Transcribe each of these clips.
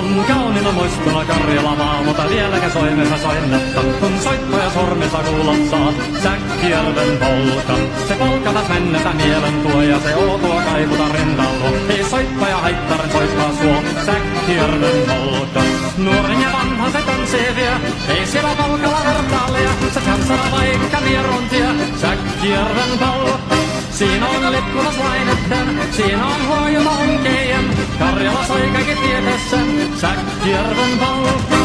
On kauniina muistona Karjala maa, mutta vieläkään soimessa soinnetta. Kun soittaja sormessa kuulot saat, Säkkijärven polka. Se polka taas mennetä mielen tuo ja se outoa kaiputa rintalla. Ei soittaja haittaren soittaa suo, Säkkijärven polka. Nuoren ja vanha se tanssii vie, ei siellä polkalla vertaalia. Se kansana vaikka mieruntia, Säkkijärven polka. Siinä on lippunas lainetten, siinä on huojuma onkejen. Karjala soi kaikki tietessä, Säkkijärven polka.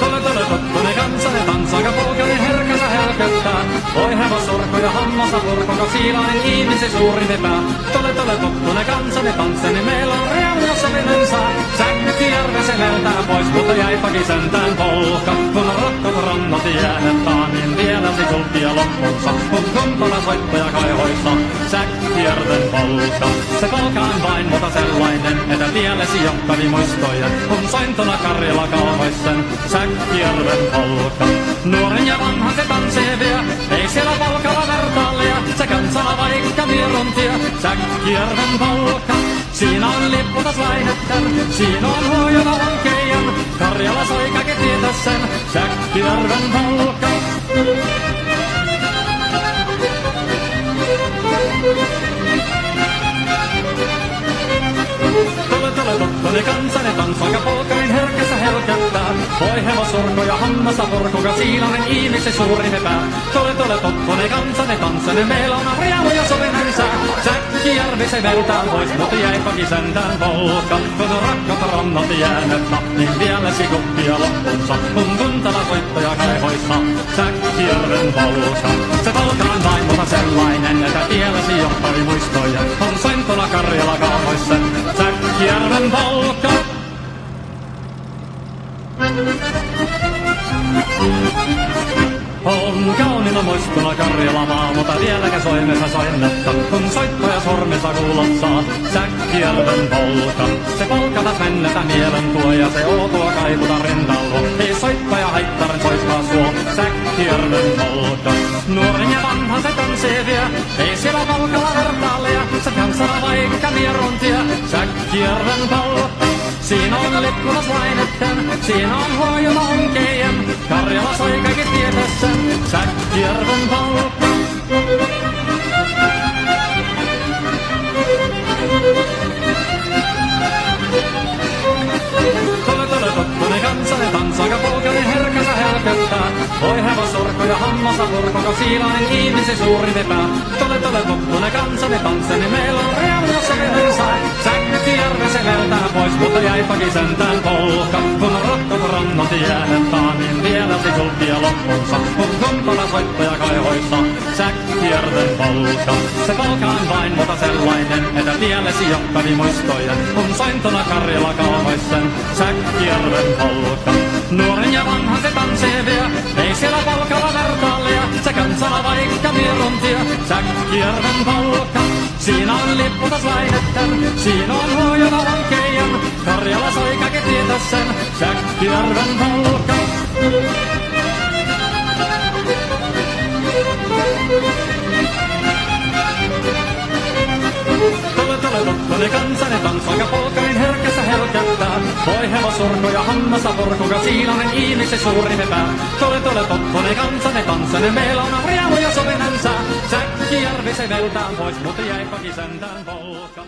Tole tottunen kansanen tansaka polkainen herkänsä helköttää. Oi hevosurkko ja hammasa purkko, siilainen ihmisi suurin epää. Tole tottunen kansanen tansseni, meillä on realia sovinensa. Säkkijärve se lentää pois, mutta jäipäkin sentään polka. Kun rakkaat rannat jäänet niin vielä sikultia loppunsa. Kun kumpana soittaja kaihoissa, Säkkijärven polka. Se polka on vain mutta sellainen, että tiellesi johtani muistoja. Kun sointona Karjala kauhoisen, Säkkijärven polka. Nuoren ja vanhan se tanssii vie, ei siellä polkalla vertaalia. Se kansana vaikka mieruntia, Säkkijärven polka. Siinä on lipputas lainetten, siinä on huojona onkejen. Karjala soi kaikki tietä sen, Säkkijärven polka. Tole tottunen kansanen tansaka polkain herkässä helkättää. Voi hevosurko ja hammasa purkuka, siilainen ihmisi suurin epää. Tole tottunen kansanen tanssani, meillä on riemu ja sovinen sää. Säkkijärvi se veltää pois, mutta jäipäkin sentään polka. Kun rakkaat rannat jäänet niin vielä sikuppia loppunsa. Kun tuntava soittaja kaihoissa, Säkkijärven polka. Se polka on vain mutta sellainen, että tiellesi johtari muistoja. On sointona Karjala kauhoissa, Säkkijärven polka. On kauniina muistona Karjala maa, mutta vieläkään soimessa soinnetta. Kun soittaja sormessa kuulot saat, Säkkijärven polka. Se polka taas mennetä mielen tuo ja se outoa kaiputa rintalla. Ei soittaja haittaren soittaa suo, Säkkijärven polka. Nuoren ja vanha se tanssii vie, ei siellä polkalla vertaalia. Se kansana vaikka mieruntia, Säkkijärven polka. Siinä on lippunas lainetten, siinä on huojuma onkejen. Karjala soi kaikki tietessä, Säkkijärven polka. Tole tottunen kansanen tansaka polkainen herkänsä helköttää. Voi hevosurkko ja hammasa purkko, siilainen ihmisi suurin epää. Tole tottunen kansanen tansseni, meillä on riemu ja sovinen sää. Säkkijärve se lentää pois, mutta jäipäkin sentään polka. Kun rakkaat rannat jäänet niin vielä sikultia loppunsa. Kun kumpana soittaja kaihoissa, Säkkijärven polka. Se polka on vain mutta sellainen, että tiellesi johtani muistoja. Kun sointona Karjala kauhoisen, Säkkijärven polka. Nuoren ja vanhan se tanssii vie, ei siellä polkalla vertaalia. Se kansana vaikka mieruntia, Säkkijärven polka. Siinä on lipputas lainetten, siinä on huojona onkejen. Karjala soi kaikki tietä sen, Säkkijärven polka. Tole tottunen kansanen tansaka polkain herkässä helkättää. Voi hevosurko ja hammasa purkuka, siilainen ihmisi suurin epää. Tole tottunen kansanen tanssani, meillä on riemu ja sovinen sää. Säkkijärvi se veltään pois, mutta jäipäkin sentään polka.